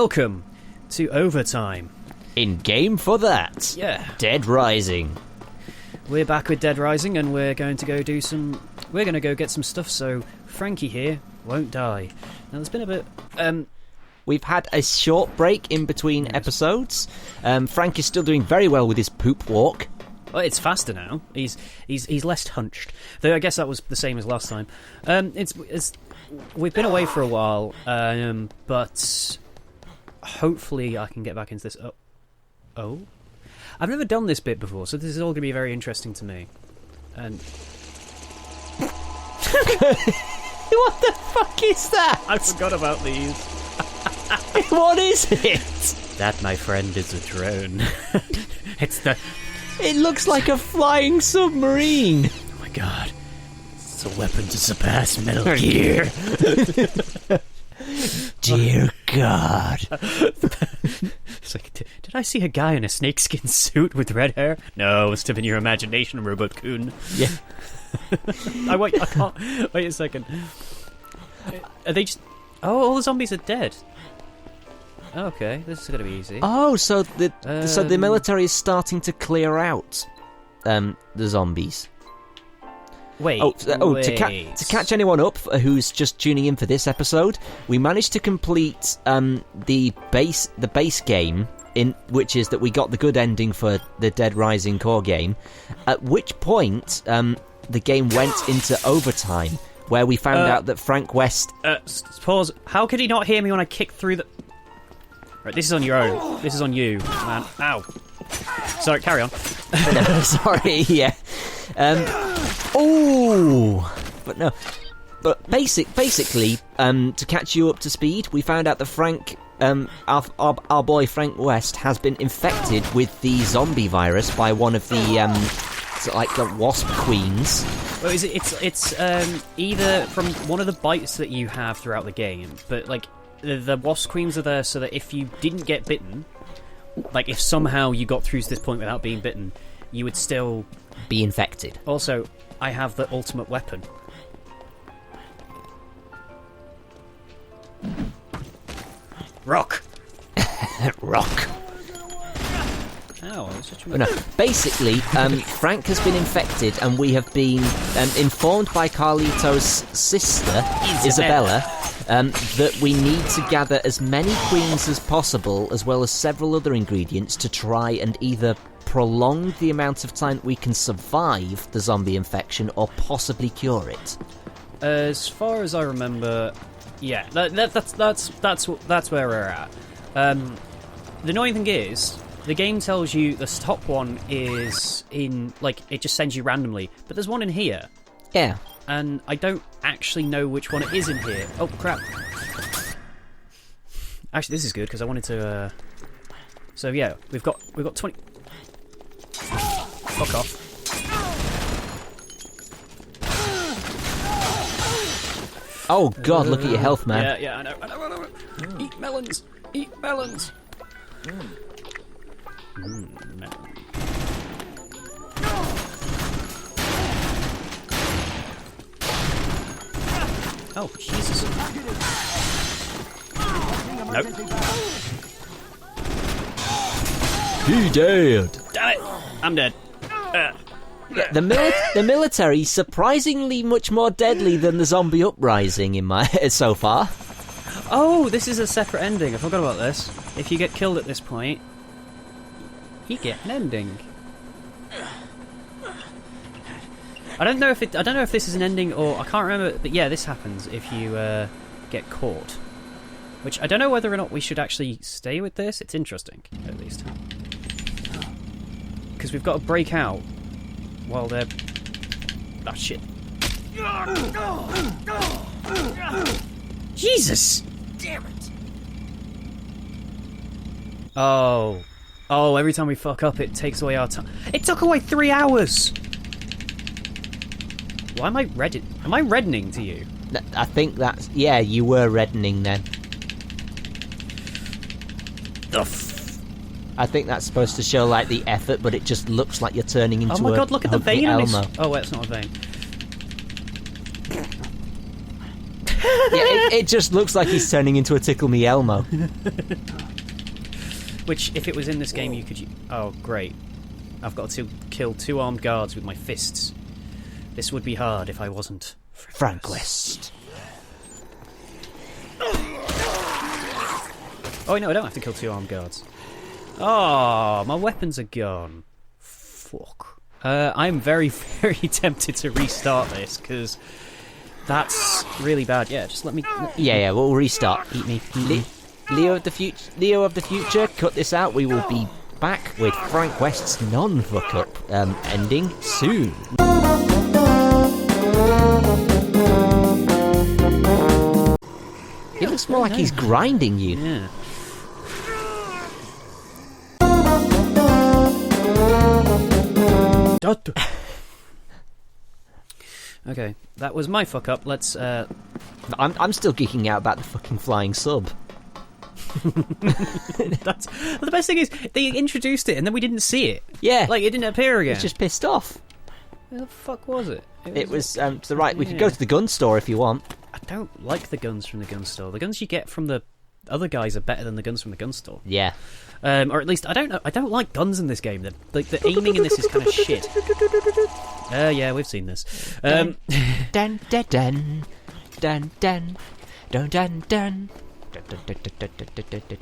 Welcome to Overtime. In game for that. Yeah. Dead Rising. We're back with Dead Rising, and we're going to go get some stuff so Frankie here won't die. Now, there's been a bit... We've had a short break in between episodes. Frank is still doing very well with his poop walk. Well, it's faster now. He's less hunched. Though I guess that was the same as last time. We've been away for a while, but hopefully I can get back into this. Oh? I've never done this bit before, so this is all going to be very interesting to me. And what the fuck is that? I forgot about these. What is it? That, my friend, is a drone. It looks like a flying submarine. Oh my god. It's a weapon to surpass Metal Gear. Dear God. It's like, did I see a guy in a snakeskin suit with red hair? No, it must have been your imagination, Robot-kun. Yeah. I can't. Wait a second. Are they just... Oh, all the zombies are dead. Okay, this is going to be easy. Oh, so the military is starting to clear out the zombies. Wait. To catch anyone up who's just tuning in for this episode, we managed to complete the base game, in which is that we got the good ending for the Dead Rising core game. At which point, the game went into overtime, where we found out that Frank West. Pause. How could he not hear me when I kicked through the? Right, this is on your own. This is on you, man. Ow. Sorry, carry on. No, sorry, yeah. But no. But basically, to catch you up to speed, we found out that Frank, our boy Frank West, has been infected with the zombie virus by one of the, the wasp queens. Well, it's either from one of the bites that you have throughout the game, but, like, the wasp queens are there so that if you didn't get bitten, like, if somehow you got through to this point without being bitten, you would still... be infected. Also, I have the ultimate weapon. Rock! Rock. Ow, I was such a... No, basically, Frank has been infected, and we have been informed by Carlito's sister, Isabella, that we need to gather as many queens as possible, as well as several other ingredients, to try and either prolong the amount of time that we can survive the zombie infection, or possibly cure it. As far as I remember, yeah, that's where we're at. The annoying thing is, the game tells you the top one is in, like, it just sends you randomly, but there's one in here. Yeah. And I don't actually know which one it is in here. Oh, crap. Actually, this is good, because I wanted to, So, yeah, we've got 20... Fuck off. Oh, God, look at your health, man. Yeah, I know. Eat melons! Eat melons! Melon. Oh, Jesus. Nope. He dead. Damn it! I'm dead. The military surprisingly much more deadly than the zombie uprising in my so far. Oh, this is a separate ending. I forgot about this. If you get killed at this point, you get an ending. I don't know if this is an ending or I can't remember. But yeah, this happens if you get caught. Which I don't know whether or not we should actually stay with this. It's interesting, at least, because we've got to break out while they're... Oh, shit. Jesus! Damn it! Oh, every time we fuck up, it takes away our time. It took away 3 hours! Why am I Am I reddening to you? I think that's... Yeah, you were reddening then. I think that's supposed to show, like, the effort, but it just looks like you're turning into a... Oh my god, look at the vein on his... Elmo. Oh, wait, it's not a vein. it just looks like he's turning into a Tickle Me Elmo. Which, if it was in this game, you could... Oh, great. I've got to kill 2 armed guards with my fists. This would be hard if I wasn't Frank West. Oh, no, I don't have to kill 2 armed guards. Oh, my weapons are gone. Fuck. I'm very, very tempted to restart this, because that's really bad. Yeah, just let me... Yeah, we'll restart. Eat me. Leo of the future, cut this out. We will be back with Frank West's non-fuck-up ending soon. It looks more like he's grinding you. Yeah. Okay, that was my fuck up. Let's. I'm still geeking out about the fucking flying sub. That's the best thing is they introduced it and then we didn't see it. Yeah, like it didn't appear again. It's just pissed off. Where the fuck was it? It was to the right. We could go to the gun store if you want. I don't like the guns from the gun store. The guns you get from the other guys are better than the guns from the gun store. Yeah. Or at least I don't know. I don't like guns in this game. The aiming in this is kind of shit. Yeah, we've seen this. Dun dun dun dun dun dun dun dun dun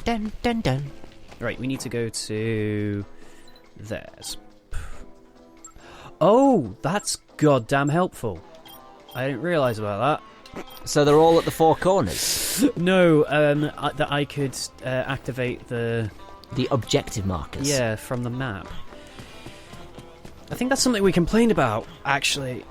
dun dun dun. Right, we need to go to theirs. Oh, that's goddamn helpful. I didn't realise about that. So they're all at the 4 corners? No, that I could activate the objective markers. Yeah, from the map. I think that's something we complained about, actually.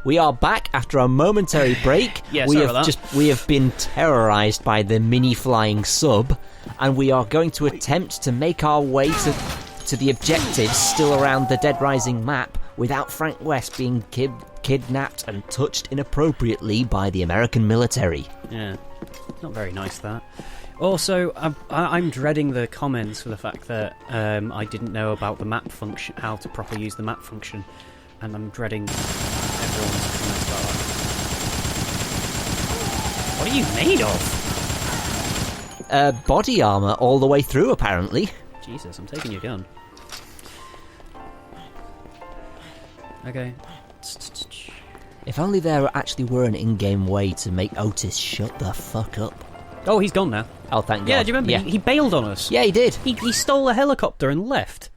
We are back after a momentary break. Yeah, we have been terrorised by the mini flying sub, and we are going to attempt to make our way to the objectives still around the Dead Rising map without Frank West being kidnapped and touched inappropriately by the American military. Yeah, not very nice, that. Also, I'm dreading the comments for the fact that I didn't know about the map function, how to properly use the map function, and I'm dreading everyone's comments about that. What are you made of? Body armour all the way through, apparently. Jesus, I'm taking your gun. Okay. If only there actually were an in-game way to make Otis shut the fuck up. Oh, he's gone now. Oh, thank God. Yeah, do you remember? Yeah. He bailed on us. Yeah, he did. He stole a helicopter and left.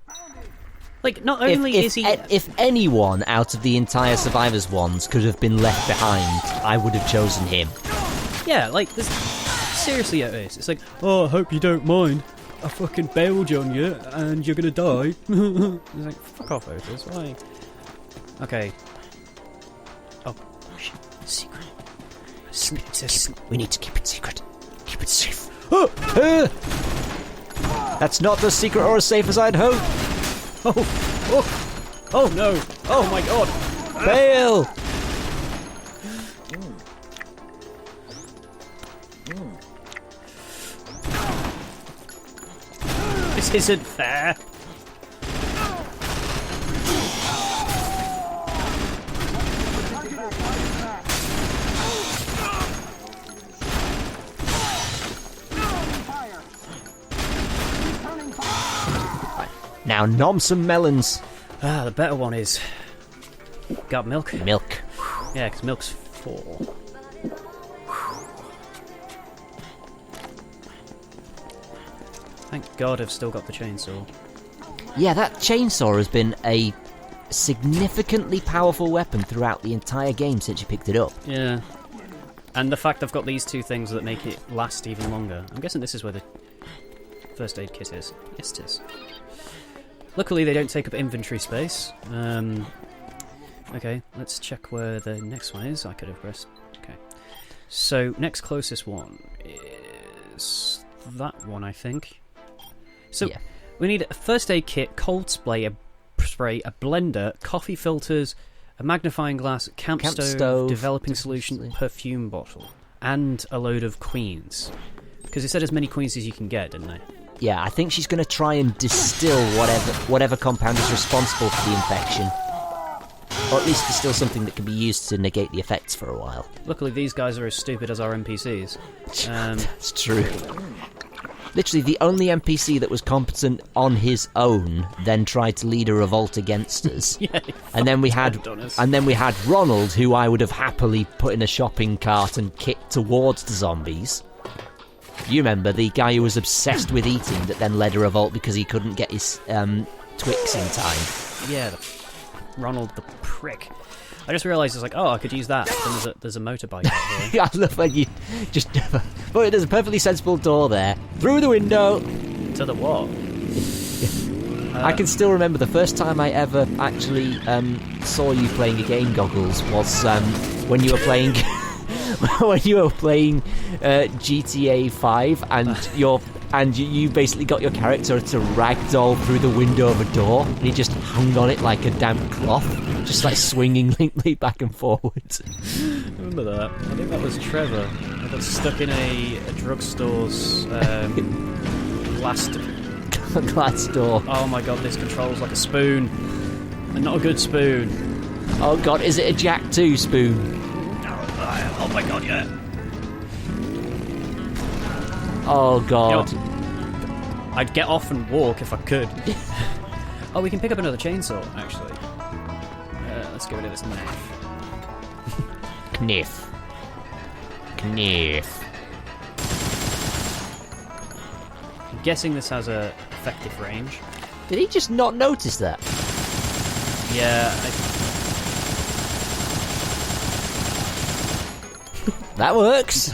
Like, not only is he... If anyone out of the entire Survivors ones could have been left behind, I would have chosen him. Yeah, like, this... Seriously, it is. It's like, oh, I hope you don't mind. I fucking bailed on you, and you're gonna die. It's like, fuck off, Otis. Why? Okay. Oh, shit. Secret. We need to keep it secret. Keep it safe. That's not as secret or as safe as I'd hoped. Oh no! Oh my God! Bail! This isn't fair. Now nom some melons. Ah, the better one is... Got milk? Milk. Yeah, because milk's 4. Thank God I've still got the chainsaw. Yeah, that chainsaw has been a significantly powerful weapon throughout the entire game since you picked it up. Yeah. And the fact I've got these 2 things that make it last even longer. I'm guessing this is where the first aid kit is. Yes, it is. Luckily, they don't take up inventory space. Okay, let's check where the next one is. I could have pressed... Okay. So, next closest one is... that one, I think. So, yeah. We need a first aid kit, cold spray, a blender, coffee filters, a magnifying glass, camp stove, developing solution, perfume bottle, and a load of queens. Because it said as many queens as you can get, didn't they? I think she's going to try and distill whatever compound is responsible for the infection. Or at least distill something that can be used to negate the effects for a while. Luckily, these guys are as stupid as our NPCs. That's true. Literally, the only NPC that was competent on his own then tried to lead a revolt against us. And then we had Ronald, who I would have happily put in a shopping cart and kicked towards the zombies. You remember the guy who was obsessed with eating that then led a revolt because he couldn't get his Twix in time. Yeah, Ronald the prick. I just realised it's like, oh, I could use that. Then there's a motorbike out there. I love when you just... But there's a perfectly sensible door there. Through the window! To the what? I can still remember the first time I ever actually saw you playing a game, Goggles, was when you were playing... when you were playing GTA 5 and you basically got your character to ragdoll through the window of a door, and he just hung on it like a damp cloth, just like swinging limply back and forwards. Remember that? I think that was Trevor. I got stuck in a drugstore's glass door. Oh my god, this controls like a spoon, and not a good spoon. Oh god, is it a Jack 2 spoon? Oh my god, yeah. Oh god. You know, I'd get off and walk if I could. Oh, we can pick up another chainsaw, actually. Let's get rid of this knife. Kniff. I'm guessing this has a effective range. Did he just not notice that? Yeah, That works.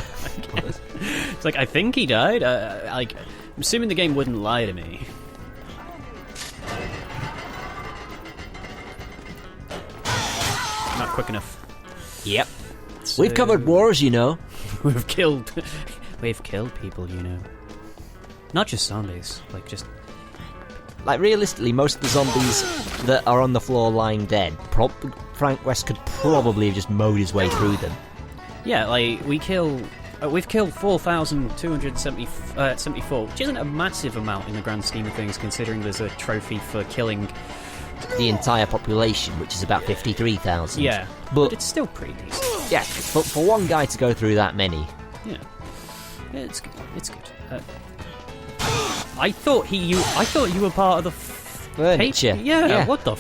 It's like, I think he died. I'm assuming the game wouldn't lie to me. Not quick enough. Yep. So, We've covered wars, you know. We've killed people, you know. Not just zombies, Like, realistically, most of the zombies that are on the floor lying dead, Frank West could probably have just mowed his way through them. Yeah, like, we've killed 4,274, which isn't a massive amount in the grand scheme of things, considering there's a trophy for killing the entire population, which is about 53,000. Yeah, but it's still pretty decent. Yeah, for one guy to go through that many. Yeah, it's good. It's good. I thought you were part of the furniture. Yeah, what the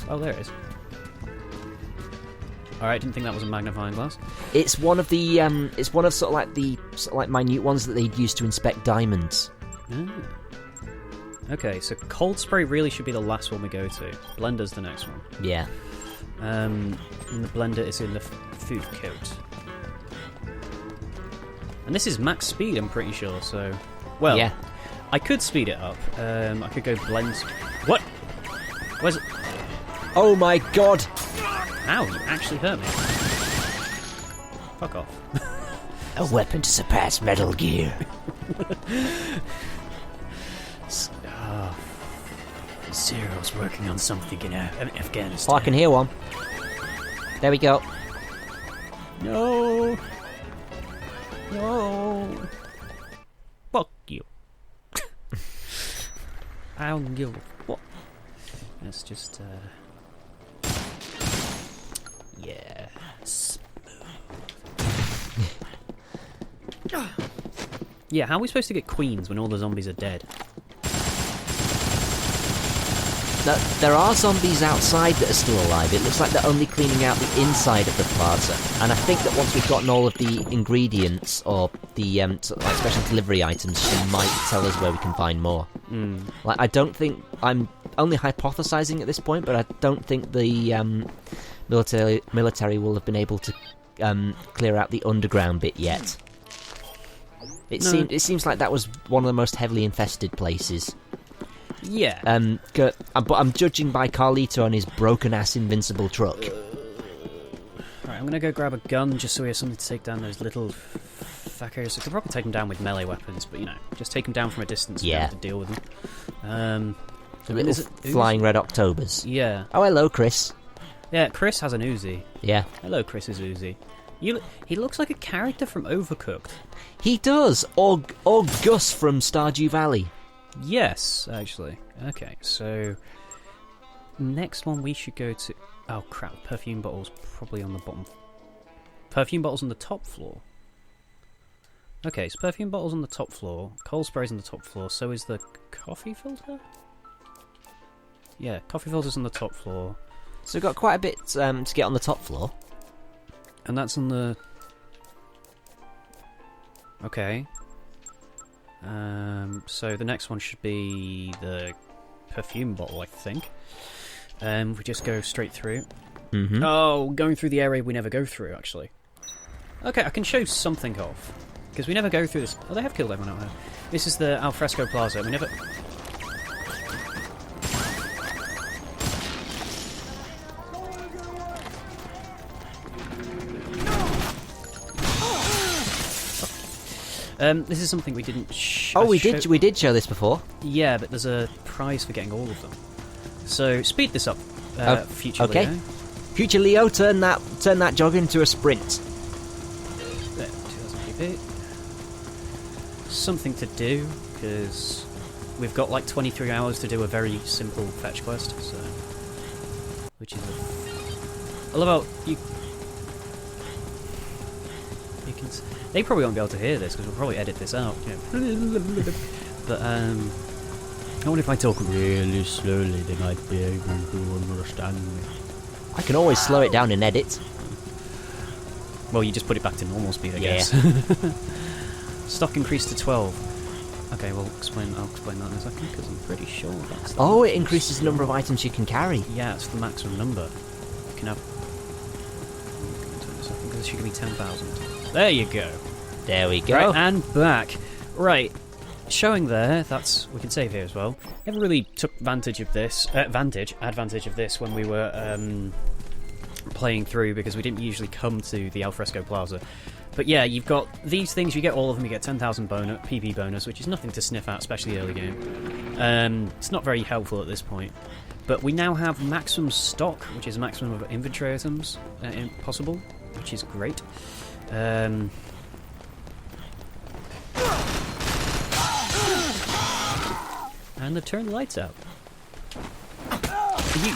Oh, there it is. Alright, didn't think that was a magnifying glass. It's one of the it's one of sort of like minute ones that they'd use to inspect diamonds. Okay, so cold spray really should be the last one we go to. Blender's the next one. Yeah. And the blender is in the food coat. And this is max speed, I'm pretty sure, so... Well, yeah. I could speed it up. I could go blend... What? Where's it? Oh my god! Ow, you actually hurt me. Fuck off. A weapon to surpass Metal Gear. Zero's working on something in Afghanistan. Oh, I can hear one. There we go. No. Fuck you. I don't give a fuck. Let's just, yeah. Yeah, how are we supposed to get queens when all the zombies are dead? There are zombies outside that are still alive. It looks like they're only cleaning out the inside of the plaza. And I think that once we've gotten all of the ingredients or the like special delivery items, she might tell us where we can find more. Like, I don't think... I'm only hypothesizing at this point, but I don't think the military will have been able to clear out the underground bit yet. It seems like that was one of the most heavily infested places. Yeah. But I'm judging by Carlito and his broken-ass invincible truck. Alright, I'm gonna go grab a gun just so we have something to take down those little fuckers. I could probably take them down with melee weapons, but, you know, just take them down from a distance and have to deal with them. The little flying red Octobers. Yeah. Oh, hello, Chris. Yeah, Chris has an Uzi. Yeah. Hello, Chris's Uzi. He looks like a character from Overcooked. He does, or Gus from Stardew Valley. Yes, actually. Okay, so next one we should go to. Oh crap! Perfume bottles probably on the bottom. Perfume bottles on the top floor. Okay, so perfume bottles on the top floor. Coal sprays on the top floor. So is the coffee filter. Yeah, coffee filter's on the top floor. So we've got quite a bit to get on the top floor. And that's on the... Okay. So the next one should be the perfume bottle, I think. We just go straight through. Mm-hmm. Oh, going through the area we never go through, actually. Okay, I can show something off. Because we never go through this... Oh, they have killed everyone out there. This is the Alfresco Plaza. We never... This is something we didn't we did show this before. Yeah, but there's a prize for getting all of them. So, speed this up, future okay. Leo. Future Leo, turn that jog into a sprint. There, 2000 PP. Something to do, because we've got like 23 hours to do a very simple fetch quest, so... Which is... I love how you can... They probably won't be able to hear this, because we'll probably edit this out, you know. But, I wonder if I talk really slowly, they might be able to understand me. I can always slow it down and edit. Well, you just put it back to normal speed, I guess. Stock increased to 12. Okay, I'll explain that in a second, because I'm pretty sure that's... Oh, it increases the number of items you can carry. Yeah, it's the maximum number. You can have... Because it should give me 10,000. There you go. There we go. Right, and back. Right. Showing there, that's... We can save here as well. Never really took advantage of this when we were playing through, because we didn't usually come to the Alfresco Plaza. But yeah, you've got these things, you get all of them, you get 10,000 PP bonus, which is nothing to sniff at, especially early game. It's not very helpful at this point. But we now have maximum stock, which is maximum of inventory items possible, which is great. And they've turned the lights out.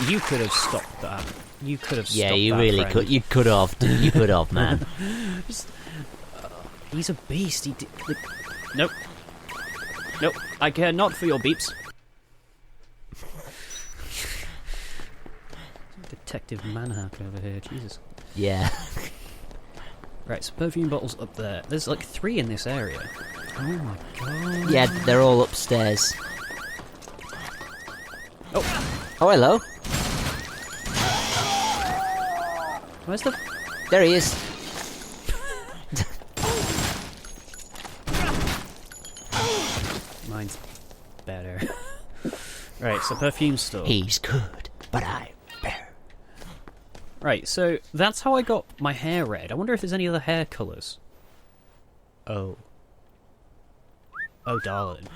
You could have stopped that. You could have stopped that. Yeah, you really could. You could have. You could have, man. He's a beast. Nope. Nope. I care not for your beeps. Detective Manhacker over here. Jesus. Yeah. Right, so perfume bottles up there. There's like 3 in this area. Oh my god. Yeah, they're all upstairs. Oh, hello. Where's the... There he is. Mine's better. Right, so perfume store. He's good, but I'm better. Right, so that's how I got my hair red. I wonder if there's any other hair colours. Oh. Oh, darling.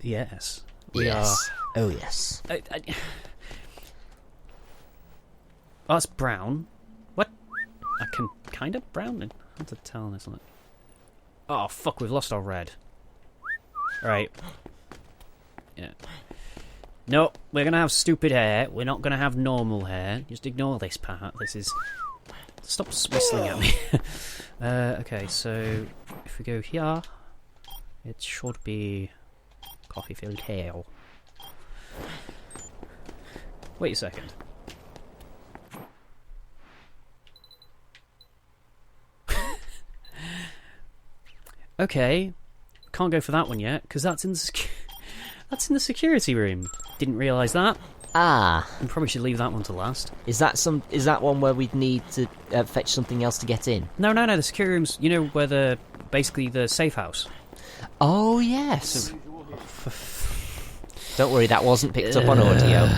Yes. We yes. are... Oh, yes. Oh, that's brown. What? I can kind of brown it. Hard to tell, isn't it? Oh, fuck, we've lost our red. Right. Yeah. No, we're going to have stupid hair. We're not going to have normal hair. Just ignore this part. This is... Stop whistling at me. Okay, so if we go here, it should be coffee-filled hair. Wait a second. Okay, can't go for that one yet because that's in the security room. Didn't realise that. Ah, And probably should leave that one to last. is that one where we'd need to fetch something else to get in? No, the security room's, you know, where basically the safe house. Oh yes. Don't worry, that wasn't picked up on audio.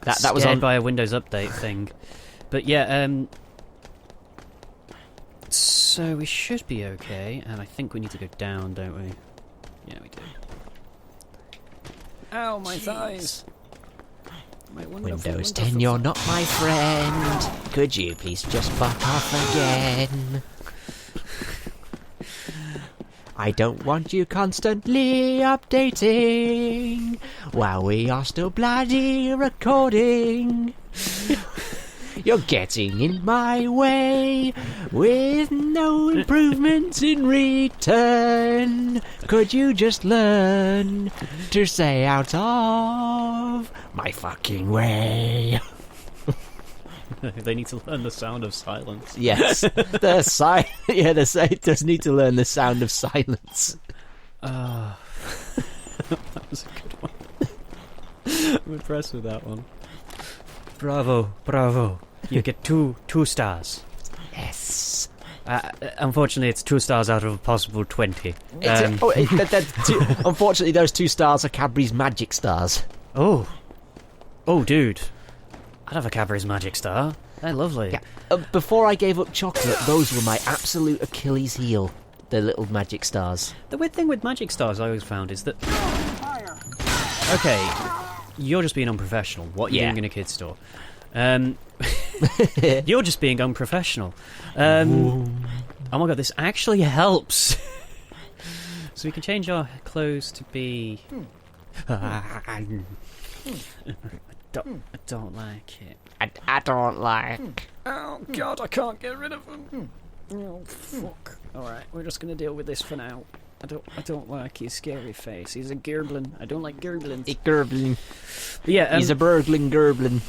That was on by a Windows Update thing. But yeah, so we should be okay, and I think we need to go down, don't we? Yeah, we do. Ow, my thighs! My wonderful, Windows wonderful 10, you're not my friend. Could you please just fuck off again? I don't want you constantly updating while we are still bloody recording. You're getting in my way with no improvements in return. Could you just learn to stay out of my fucking way? They need to learn the sound of silence. Yes, it does need to learn the sound of silence. That was a good one. I'm impressed with that one. Bravo, bravo. You get two stars. Yes. Unfortunately, it's 2 stars out of a possible 20. Unfortunately, those 2 stars are Cadbury's magic stars. Oh, dude. I'd have a Cadbury's Magic Star. They're lovely. Yeah. Before I gave up chocolate, those were my absolute Achilles heel. The little magic stars. The weird thing with Magic Stars I always found is that... Okay, you're just being unprofessional. What are you doing in a kid's store? You're just being unprofessional. Oh my god, this actually helps. So we can change our clothes to be... I don't like it. I don't like. Oh god, I can't get rid of them. Oh fuck. Alright, we're just gonna deal with this for now. I don't like his scary face. He's a gerblin. I don't like gerblins. A gerblin. But yeah, he's a burgling gerblin.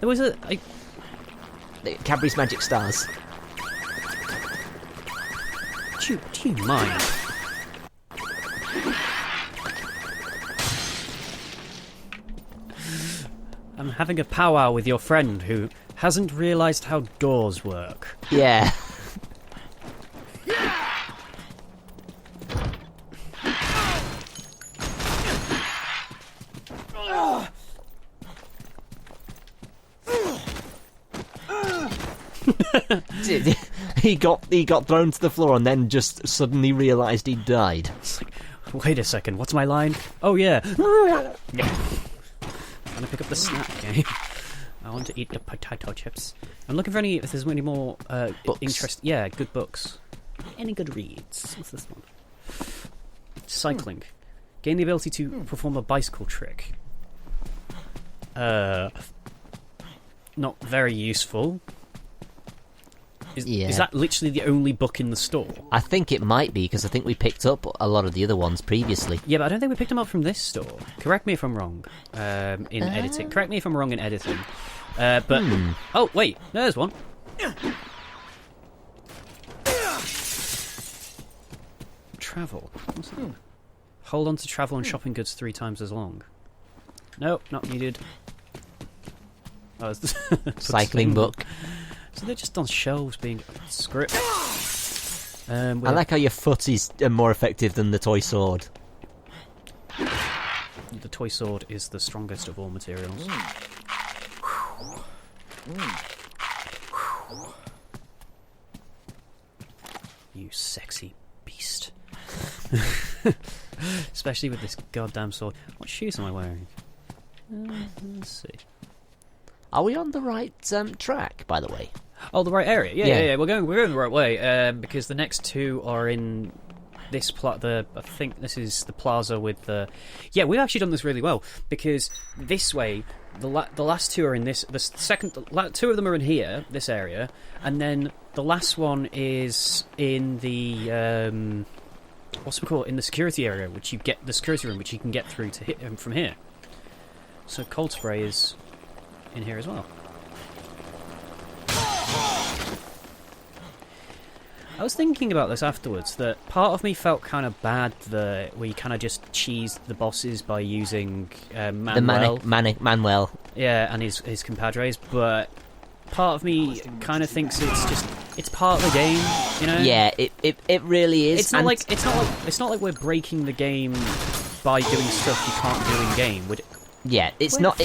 There was Cadbury's Magic Stars. Do you mind? I'm having a powwow with your friend who hasn't realised how doors work. Yeah. he got thrown to the floor and then just suddenly realised he'd died. It's like, wait a second, what's my line? Oh yeah. I'm gonna pick up the snack game. I want to eat the potato chips. I'm looking for if there's any more interest. Yeah, good books. Any good reads? What's this one? Cycling. Gain the ability to perform a bicycle trick. Not very useful. Is that literally the only book in the store? I think it might be, because I think we picked up a lot of the other ones previously. Yeah, but I don't think we picked them up from this store. Correct me if I'm wrong in editing. Correct me if I'm wrong in editing. Oh, wait, there's one. Travel. What's that? Hold on to travel and shopping goods 3 times as long. Nope, not needed. Oh, it's the cycling book. So they're just on shelves being script. I like how your foot is more effective than the toy sword. The toy sword is the strongest of all materials. You sexy beast. Especially with this goddamn sword. What shoes am I wearing? Let's see. Are we on the right track, by the way? Oh, the right area. Yeah. We're going the right way because the next 2 are in this I think this is the plaza with the. Yeah, we've actually done this really well because this way the last 2 are in this. The second 2 of them are in here, this area, and then the last one is in the what's it called? In the security area, which you get the security room, which you can get through to hit from here. So cold spray is in here as well. I was thinking about this afterwards, that part of me felt kind of bad that we kind of just cheesed the bosses by using Manuel. Manuel. Yeah, and his compadres, but part of me kind of thinks it's part of the game, you know? Yeah, it really is. It's not like we're breaking the game by doing stuff you can't do in game. Yeah, it's not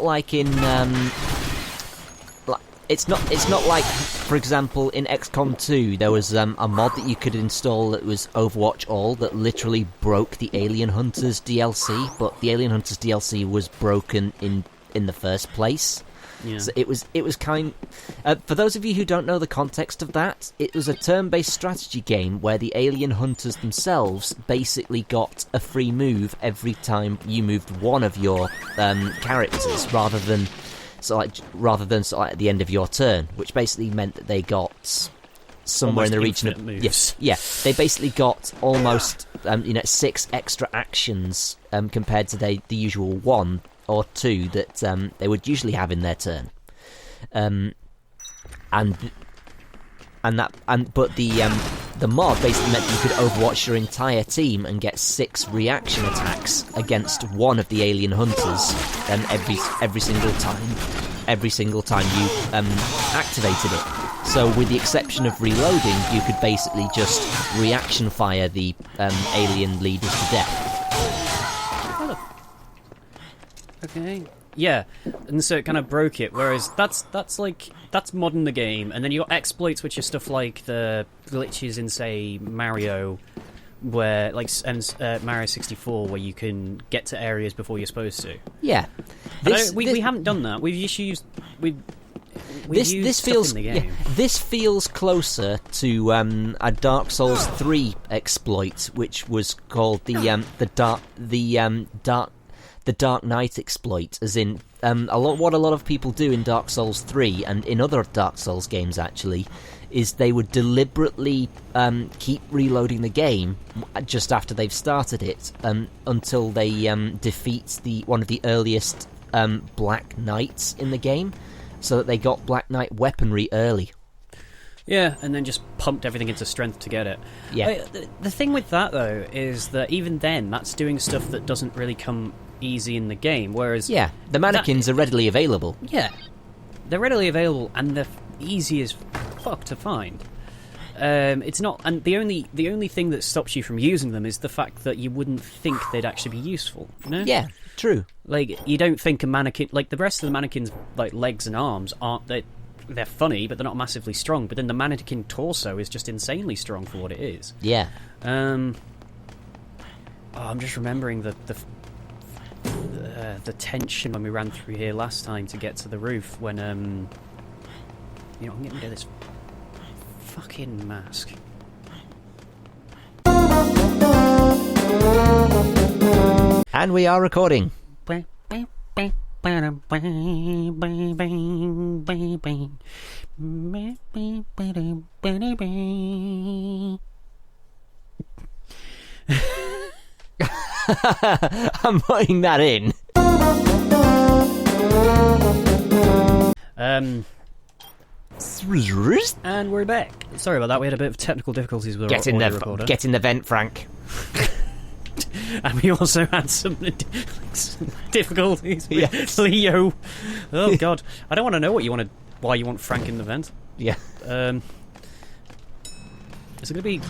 like in it's not like, for example, in XCOM 2 there was a mod that you could install that was Overwatch All that literally broke the Alien Hunters DLC, but the Alien Hunters DLC was broken in the first place. Yeah. So it was kind. For those of you who don't know the context of that, it was a turn-based strategy game where the alien hunters themselves basically got a free move every time you moved one of your characters, rather than at the end of your turn, which basically meant that they got somewhere almost in the region of moves. yes, yeah, they basically got almost 6 extra actions compared to the usual 1 or 2 that they would usually have in their turn, but the mod basically meant you could overwatch your entire team and get 6 reaction attacks against one of the alien hunters, every single time you activated it. So, with the exception of reloading, you could basically just reaction fire the alien leaders to death. Okay. Yeah, and so it kind of broke it. Whereas that's modding the game, and then you got exploits, which are stuff like the glitches in, say, Mario, where Mario 64, where you can get to areas before you're supposed to. Yeah, we haven't done that. We've just used this feels in the game. Yeah, this feels closer to a Dark Souls 3 exploit, which was called the Dark Knight exploit, as in what a lot of people do in Dark Souls 3 and in other Dark Souls games actually is they would deliberately keep reloading the game just after they've started it until they defeat one of the earliest Black Knights in the game, so that they got Black Knight weaponry early. Yeah, and then just pumped everything into strength to get it. Yeah. The thing with that, though, is that even then, that's doing stuff that doesn't really come easy in the game, whereas... Yeah, the mannequins are readily available. Yeah, they're readily available, and they're easy as fuck to find. It's not... And the only thing that stops you from using them is the fact that you wouldn't think they'd actually be useful, you know? Yeah, true. Like, you don't think a mannequin... Like, the rest of the mannequin's, like, legs and arms aren't... They're funny, but they're not massively strong. But then the mannequin torso is just insanely strong for what it is. Yeah. I'm just remembering the tension when we ran through here last time to get to the roof when I'm getting rid of this fucking mask. And we are recording. I'm putting that in. And we're back. Sorry about that. We had a bit of technical difficulties with our audio recorder. Get in the vent, Frank. And we also had some difficulties with Leo. Oh God, I don't want to know why you want Frank in the vent. Yeah. Is it going to be?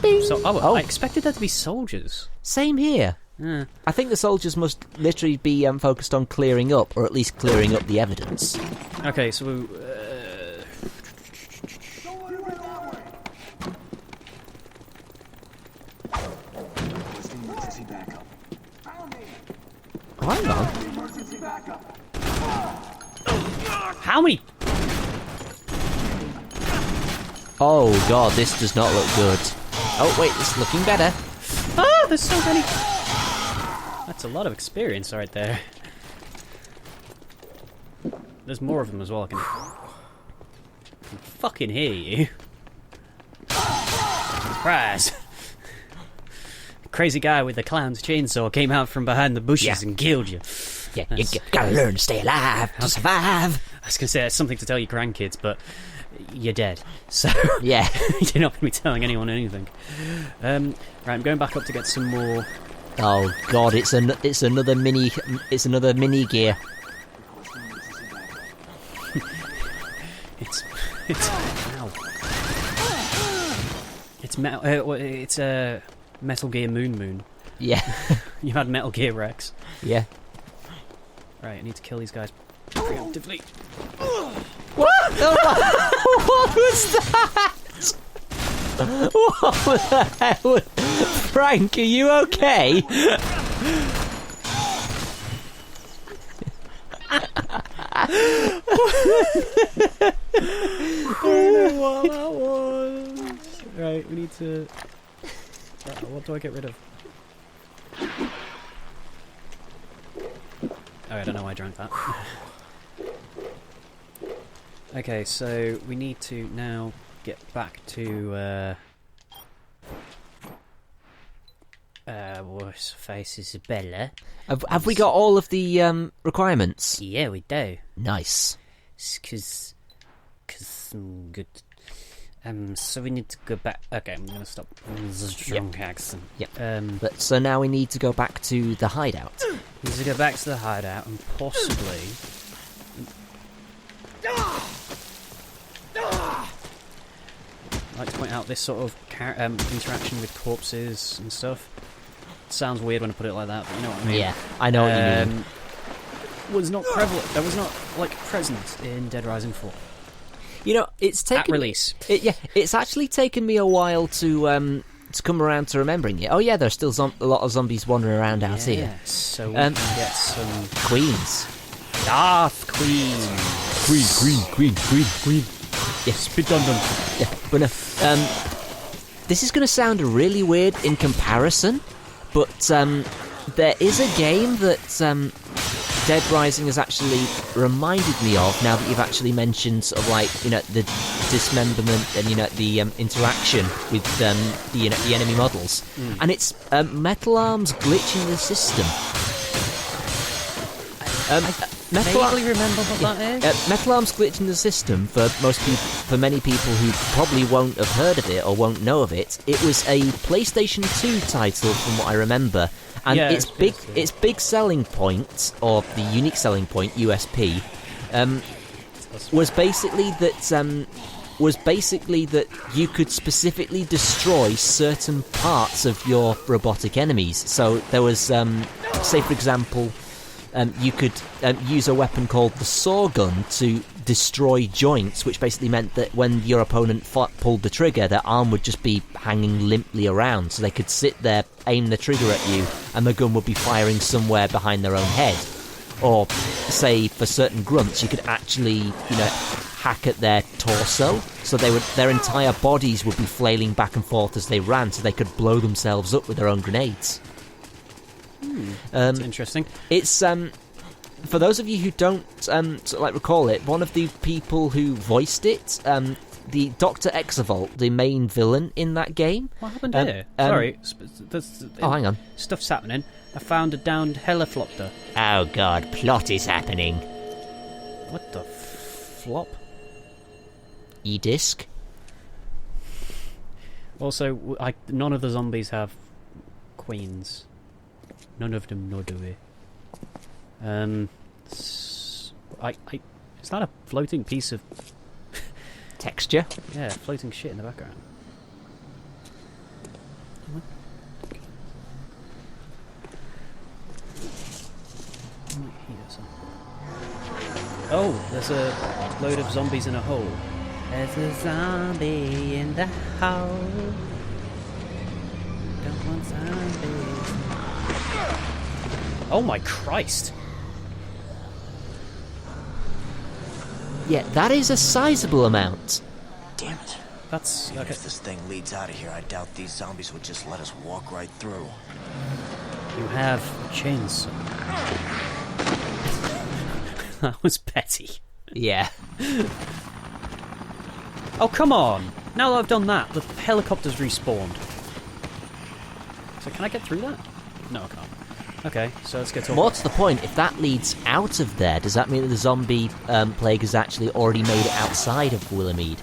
I expected there to be soldiers. Same here. Yeah. I think the soldiers must literally be focused on clearing up, or at least clearing up the evidence. Okay, so. Hang on. How many? Oh God, this does not look good. Oh wait, it's looking better. Ah, there's so many. That's a lot of experience right there. There's more of them as well. I can fucking hear you. Surprise! Crazy guy with the clown's chainsaw came out from behind the bushes and killed you. Yeah, you gotta learn to stay alive to survive. I was gonna say it's something to tell your grandkids, but you're dead. So yeah, you're not gonna be telling anyone anything. Right, I'm going back up to get some more. Oh God, it's another mini gear. It's Metal Gear Moon. Yeah. You had Metal Gear Rex. Yeah. Right, I need to kill these guys preemptively. What? What was that? What the hell? Frank, are you okay? I don't know what that was. Right, we need to... what do I get rid of? Oh, I don't know why I drank that. Okay, so we need to now get back to... what's her face, Isabella. Have we got all of the requirements? Yeah, we do. Nice. Because good. So we need to go back. Okay, I'm gonna stop. Drunk accent. Yep. But so now we need to go back to the hideout. We need to go back to the hideout and possibly. I'd like to point out this sort of interaction with corpses and stuff. It sounds weird when I put it like that, but you know what I mean. Yeah, I know what you mean. Was not prevalent. That was not present in Dead Rising 4. You know, it's taken at release. It's actually taken me a while to come around to remembering it. Oh yeah, there's still a lot of zombies wandering around out here. So we can get some queens. Darth Queen. Queen. Yeah, spit on them. Yeah, but no. This is going to sound really weird in comparison, but there is a game that Dead Rising has actually reminded me of. Now that you've actually mentioned sort of the dismemberment and the interaction with the enemy models, and it's Metal Arm's glitching the system. Vaguely remember what that is. Metal Arm's glitching the system for many people who probably won't have heard of it or won't know of it. It was a PlayStation 2 title, from what I remember, and its big selling point, or the unique selling point (USP), was basically that you could specifically destroy certain parts of your robotic enemies. So there was, say for example. You could use a weapon called the saw gun to destroy joints, which basically meant that when your opponent pulled the trigger, their arm would just be hanging limply around, so they could sit there, aim the trigger at you, and the gun would be firing somewhere behind their own head. Or, say, for certain grunts, you could actually, hack at their torso, so their entire bodies would be flailing back and forth as they ran, so they could blow themselves up with their own grenades. That's interesting. It's for those of you who don't recall it, one of the people who voiced it, the Dr. Exavolt, the main villain in that game. What happened here? Sorry, hang on. Stuff's happening. I found a downed helicopter. Oh god, plot is happening. What the flop? E-disc. Also, none of the zombies have queens. None of them, nor do we. Is that a floating piece of texture? Yeah, floating shit in the background. Oh, there's a load of zombies in a hole. There's a zombie in the hole. Don't want zombies. Oh my Christ! Yeah, that is a sizable amount. Damn it. That's okay. If this thing leads out of here, I doubt these zombies would just let us walk right through. You have a chainsaw. That was petty. Yeah. Oh, come on! Now that I've done that, the helicopter's respawned. So can I get through that? No, I can't. Okay, so let's get to... More to the point, if that leads out of there, does that mean that the zombie plague has actually already made it outside of Willamette?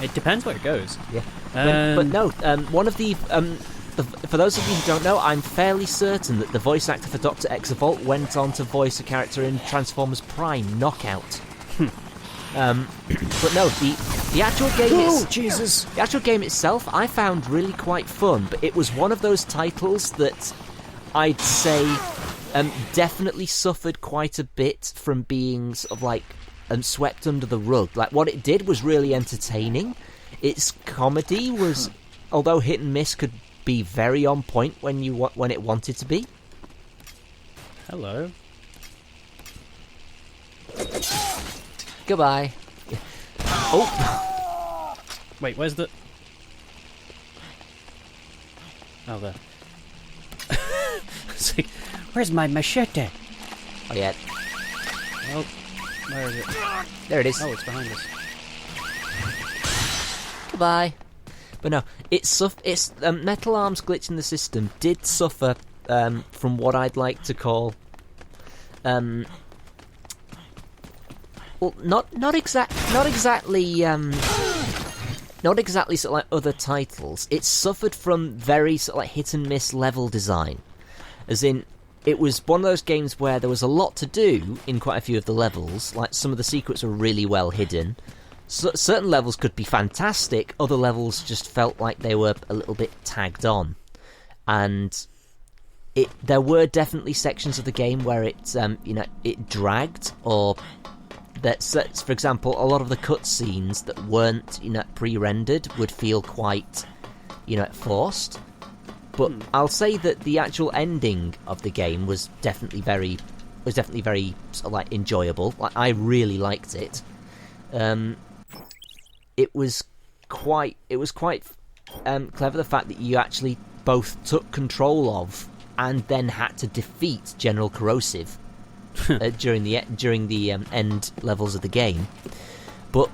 It depends where it goes. Yeah. But no, one of the... for those of you who don't know, I'm fairly certain that the voice actor for Dr. Exavolt went on to voice a character in Transformers Prime, Knockout. But no, the actual game Jesus! The actual game itself I found really quite fun, but it was one of those titles that I'd say definitely suffered quite a bit from being sort of like swept under the rug. Like, what it did was really entertaining. Its comedy was, although hit and miss, could be very on point when it wanted to be. Hello. Goodbye. Oh! Wait, where's the... Oh, there. It's like, where's my machete? Oh, yeah. Oh, where is it? There it is. Oh, it's behind us. Goodbye. But no, it's Metal Arm's glitch in the system did suffer from what I'd like to call... well, not exactly sort of like other titles. It suffered from very sort of like hit and miss level design, as in it was one of those games where there was a lot to do in quite a few of the levels. Like, some of the secrets were really well hidden. So, certain levels could be fantastic. Other levels just felt like they were a little bit tagged on, and there were definitely sections of the game where it dragged, or that, for example, a lot of the cutscenes that weren't pre-rendered would feel quite forced. But I'll say that the actual ending of the game was definitely very sort of like enjoyable. Like, I really liked it. It was quite clever, the fact that you actually both took control of and then had to defeat General Corrosive during the end levels of the game. But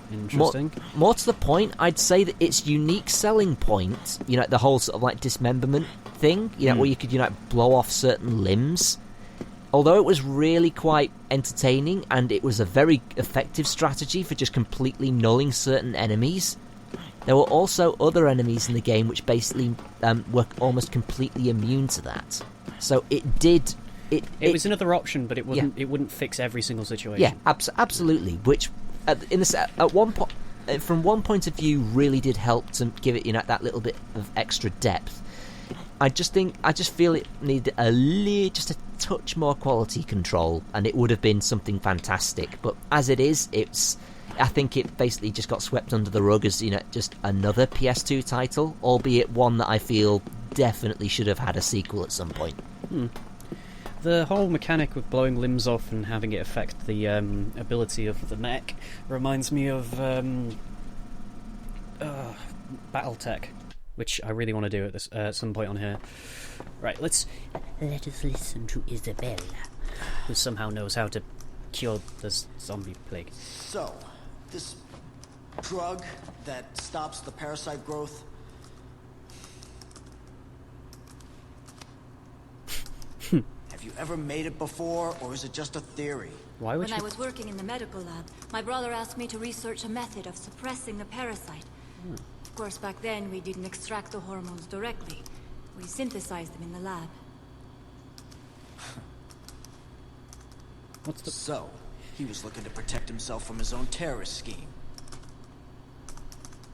more to the point, I'd say that its unique selling point, the whole sort of like dismemberment thing, where you could blow off certain limbs. Although it was really quite entertaining, and it was a very effective strategy for just completely nulling certain enemies, there were also other enemies in the game which basically were almost completely immune to that. So it did... It was another option, but it wouldn't fix every single situation. Yeah, absolutely. Which, from one point of view, really did help to give it that little bit of extra depth. I just feel it needed just a touch more quality control, and it would have been something fantastic. But as it is, I think it basically just got swept under the rug as just another PS2 title, albeit one that I feel definitely should have had a sequel at some point. The whole mechanic of blowing limbs off and having it affect the ability of the mech reminds me of BattleTech, which I really want to do at some point on here. Right, let us listen to Isabella, who somehow knows how to cure this zombie plague. So, this drug that stops the parasite growth... Have you ever made it before, or is it just a theory? Why would When I was working in the medical lab, my brother asked me to research a method of suppressing the parasite. Of course, back then, we didn't extract the hormones directly. We synthesized them in the lab. So, he was looking to protect himself from his own terrorist scheme.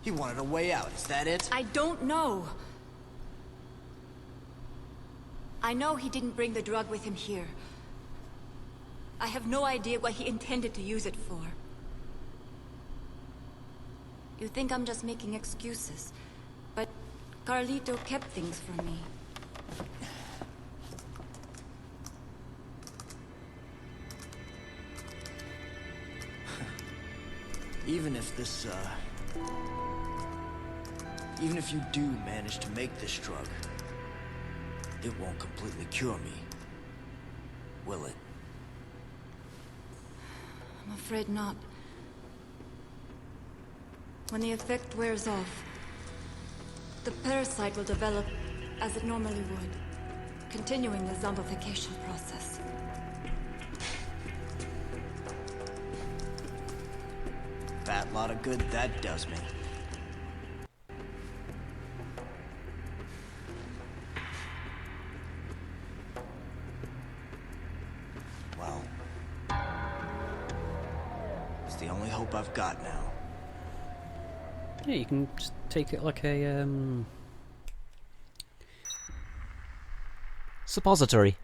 He wanted a way out, is that it? I don't know. I know he didn't bring the drug with him here. I have no idea what he intended to use it for. You think I'm just making excuses, but Carlito kept things from me. Even if you do manage to make this drug, it won't completely cure me, will it? I'm afraid not. When the effect wears off, the parasite will develop as it normally would, continuing the zombification process. Fat lot of good that does me. Well, it's the only hope I've got now. Yeah, you can just take it like a suppository.